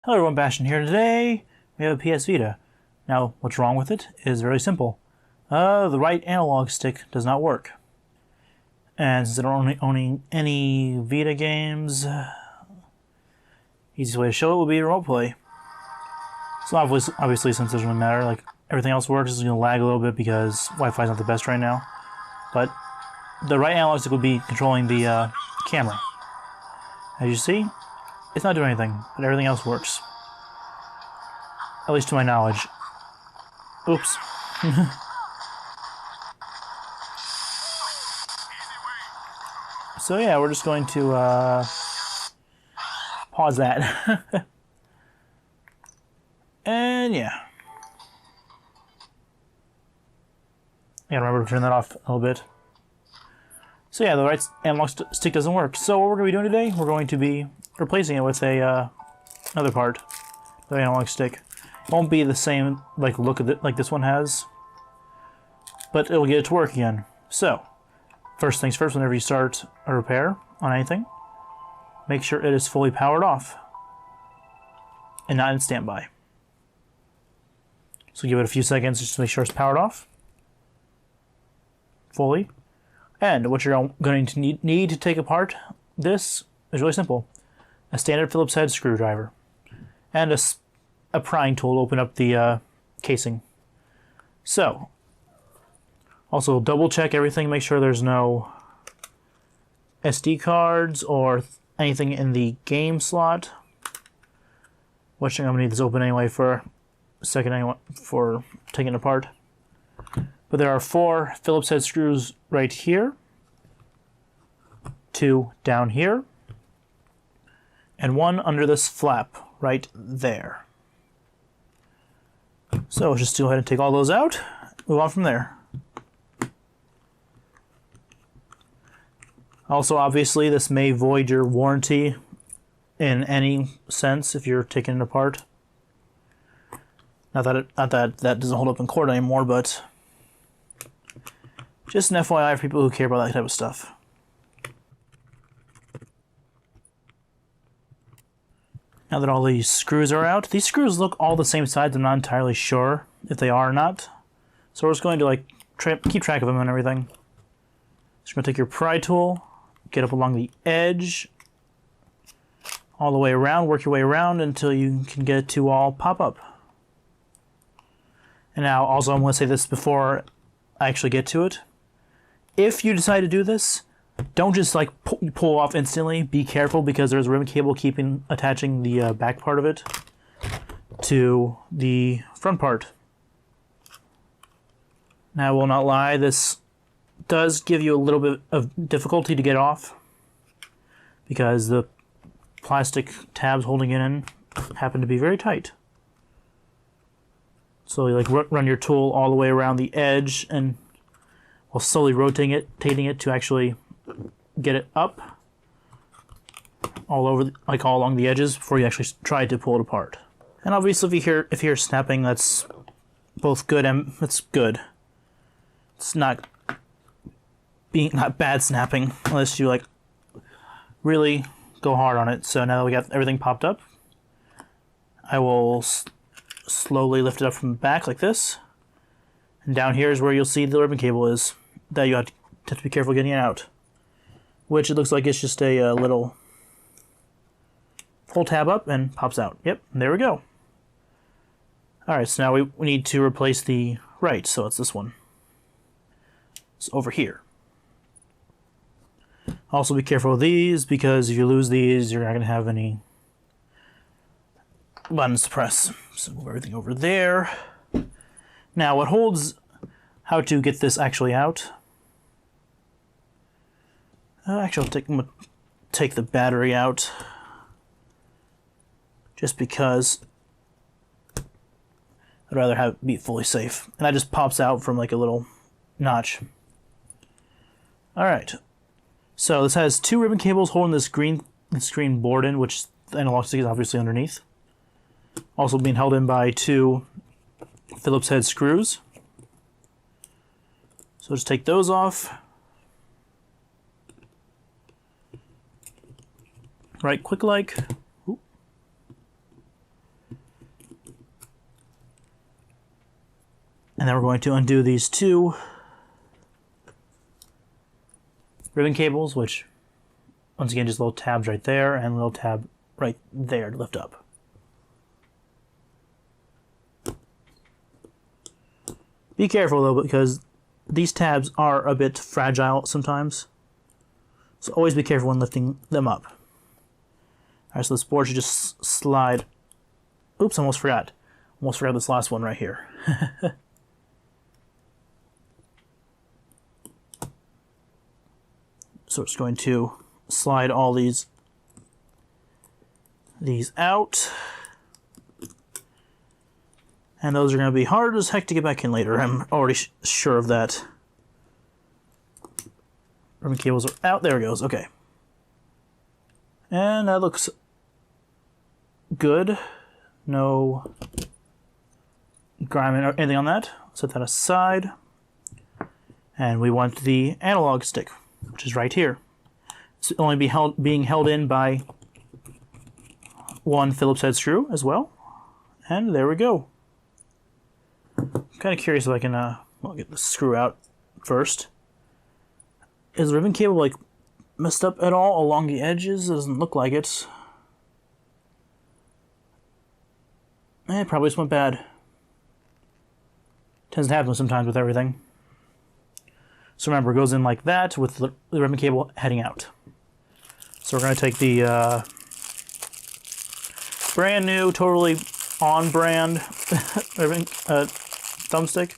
Hello everyone, Bastion here. Today we have a PS Vita. Now, what's wrong with it is very simple. The right analog stick does not work. And since I don't own any Vita games, easiest way to show it would be remote play. So obviously since it doesn't really matter, like everything else works, it's going to lag a little bit because Wi-Fi is not the best right now. But the right analog stick would be controlling the camera. As you see, it's not doing anything, but everything else works. At least to my knowledge. Oops. So yeah, we're just going to pause that. And yeah. I gotta remember to turn that off a little bit. So yeah, the right analog stick doesn't work. So what we're going to be doing today, we're going to be replacing it with a another part, the analog stick. It won't be the same like look of it like this one has, but it'll get it to work again. So, first things first, whenever you start a repair on anything, make sure it is fully powered off and not in standby. So give it a few seconds just to make sure it's powered off fully. And what you're going to need to take apart this is really simple. A standard Phillips head screwdriver and a prying tool to open up the casing. So, also double check everything, make sure there's no SD cards or anything in the game slot. Which I'm going to need this open anyway for a second anyway, for taking it apart. But there are 4 Phillips head screws right here, 2 down here, and 1 under this flap right there. So let's just go ahead and take all those out, move on from there. Also, obviously, this may void your warranty in any sense if you're taking it apart. Not that that doesn't hold up in court anymore, but just an FYI for people who care about that type of stuff. Now that all these screws are out, these screws look all the same size. I'm not entirely sure if they are or not. So we're just going to like keep track of them and everything. Just going to take your pry tool, get up along the edge, all the way around, work your way around until you can get it to all pop up. And now also I'm going to say this before I actually get to it. If you decide to do this, don't just like pull off instantly. Be careful because there's a ribbon cable attaching the back part of it to the front part. Now, I will not lie, this does give you a little bit of difficulty to get off because the plastic tabs holding it in happen to be very tight. So you like run your tool all the way around the edge and while slowly rotating it to actually get it up all over, like all along the edges before you actually try to pull it apart. And obviously, if you hear snapping, that's both good and it's good. It's not bad snapping unless you like really go hard on it. So now that we got everything popped up, I will slowly lift it up from the back like this, and down here is where you'll see the ribbon cable is that you have to be careful getting it out. Which it looks like it's just a little pull tab up and pops out. Yep, there we go. Alright, so now we need to replace the right, so it's this one. It's over here. Also be careful with these, because if you lose these, you're not going to have any buttons to press. So move everything over there. Now, what holds how to get this actually out... Actually, I'm going to take the battery out just because I'd rather have it be fully safe. And that just pops out from like a little notch. Alright, so this has 2 ribbon cables holding this green board in, which the analog stick is obviously underneath. Also being held in by 2 Phillips head screws. So just take those off. Right quick like. Ooh. And then we're going to undo these two ribbon cables, which, once again, just little tabs right there and a little tab right there to lift up. Be careful though, because these tabs are a bit fragile sometimes. So always be careful when lifting them up. Alright, so this board should just slide. Oops, almost forgot. Almost forgot this last one right here. So it's going to slide all these out. And those are going to be hard as heck to get back in later. I'm already sure of that. Ribbon cables are out. There it goes. Okay. And that looks good. No grime or anything on that. Set that aside. And we want the analog stick, which is right here. It's only being held in by one Phillips head screw as well. And there we go. I'm kind of curious if I can well, get the screw out first. Is the ribbon cable like messed up at all along the edges? It doesn't look like it. It probably just went bad. Tends to happen sometimes with everything. So remember, it goes in like that with the ribbon cable heading out. So we're going to take the brand new, totally on-brand ribbon thumbstick,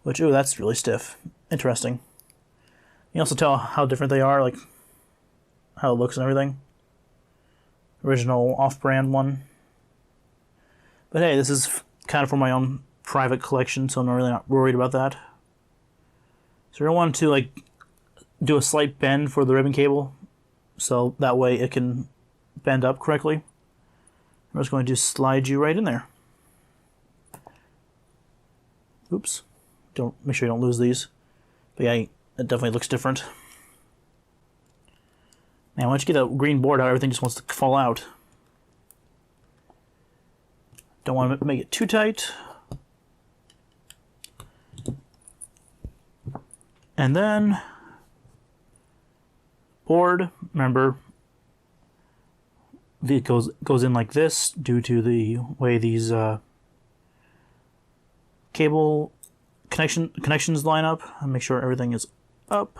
which, ooh, that's really stiff. Interesting. You can also tell how different they are, like how it looks and everything. Original off-brand one. But hey, this is kind of for my own private collection, so I'm really not worried about that. So I want to like do a slight bend for the ribbon cable, so that way it can bend up correctly. I'm just going to slide you right in there. Oops. Make sure you don't lose these. But yeah, it definitely looks different. Now once you get that green board out, everything just wants to fall out. Don't want to make it too tight. And then board, remember, it goes in like this due to the way these cable connections line up, and make sure everything is up.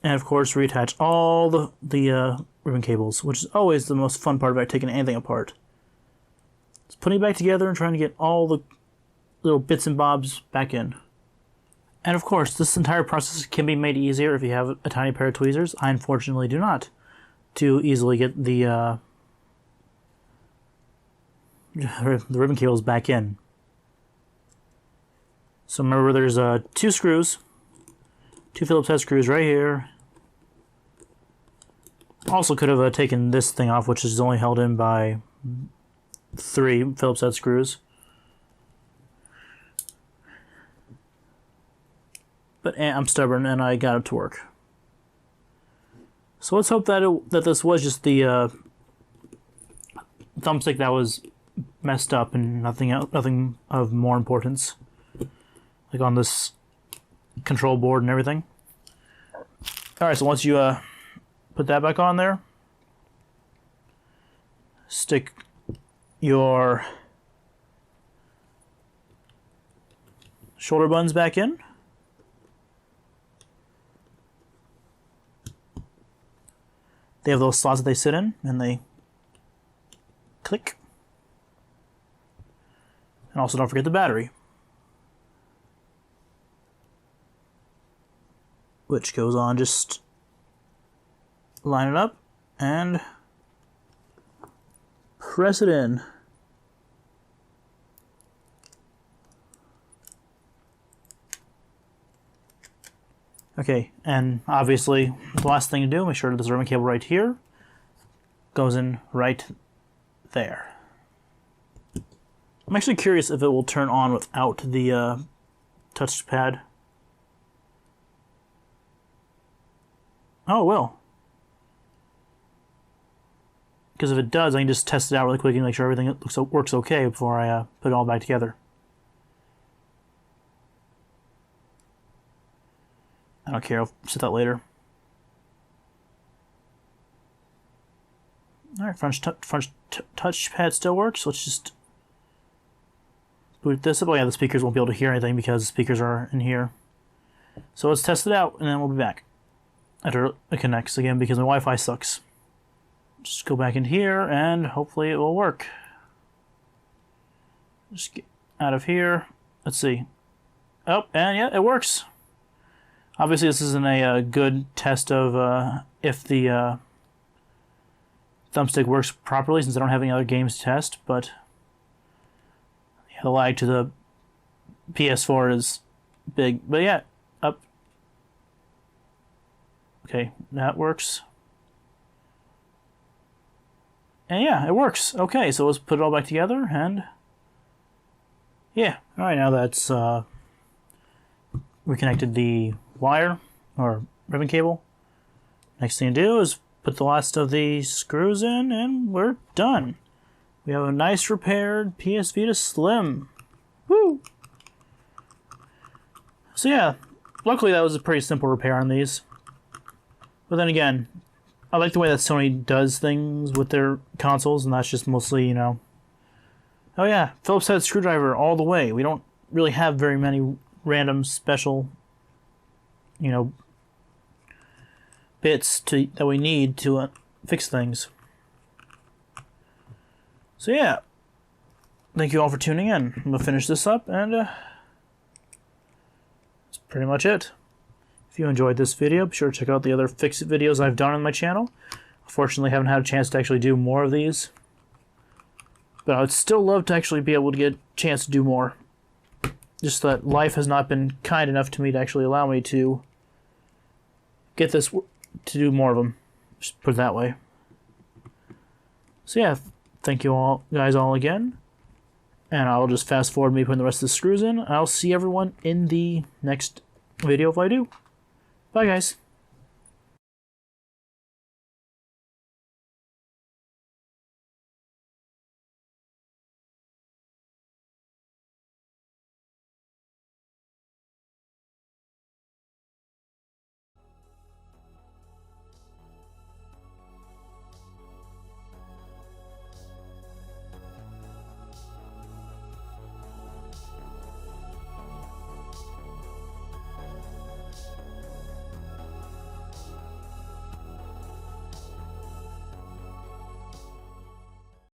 And of course, reattach all the ribbon cables, which is always the most fun part about taking anything apart. It's putting it back together and trying to get all the little bits and bobs back in. And of course, this entire process can be made easier if you have a tiny pair of tweezers. I unfortunately do not, to easily get the ribbon cables back in. So remember, there's two screws, two Phillips head screws right here. Also could have taken this thing off, which is only held in by 3 Phillips head screws. But I'm stubborn and I got it to work. So let's hope that this was just the thumbstick that was messed up and nothing of more importance, like on this control board and everything. All right, so once you put that back on there, stick your shoulder buttons back in. They have those slots that they sit in, and they click. And also don't forget the battery, which goes on, just line it up and press it in. Okay, and obviously the last thing to do, make sure that this ribbon cable right here goes in right there. I'm actually curious if it will turn on without the touchpad. Oh, it will. Because if it does, I can just test it out really quick and make sure everything works okay before I put it all back together. don't care. I'll set that later. All right, front touchpad still works. Let's just boot this up. Oh yeah, the speakers won't be able to hear anything because the speakers are in here. So let's test it out, and then we'll be back after it connects again because my Wi-Fi sucks. Just go back in here, and hopefully it will work. Just get out of here. Let's see. Oh, and yeah, it works. Obviously, this isn't a good test of if the Thumbstick works properly, since I don't have any other games to test, but the lag to the PS4 is big. But yeah, up. Okay, that works. And yeah, it works. Okay, so let's put it all back together, and yeah. Alright, now that's reconnected the wire, or ribbon cable. Next thing to do is put the last of the screws in, and we're done. We have a nice repaired PS Vita Slim. Woo! So yeah, luckily that was a pretty simple repair on these. But then again, I like the way that Sony does things with their consoles, and that's just mostly, you know, oh yeah, Phillips head screwdriver all the way. We don't really have very many random special, you know, bits that we need to fix things. So yeah, thank you all for tuning in. I'm going to finish this up, and that's pretty much it. If you enjoyed this video, be sure to check out the other fix-it videos I've done on my channel. Unfortunately, I haven't had a chance to actually do more of these, but I would still love to actually be able to get a chance to do more. Just that life has not been kind enough to me to actually allow me to get this to do more of them. Just put it that way. So yeah, thank you all guys all again. And I'll just fast forward me putting the rest of the screws in. I'll see everyone in the next video if I do. Bye guys.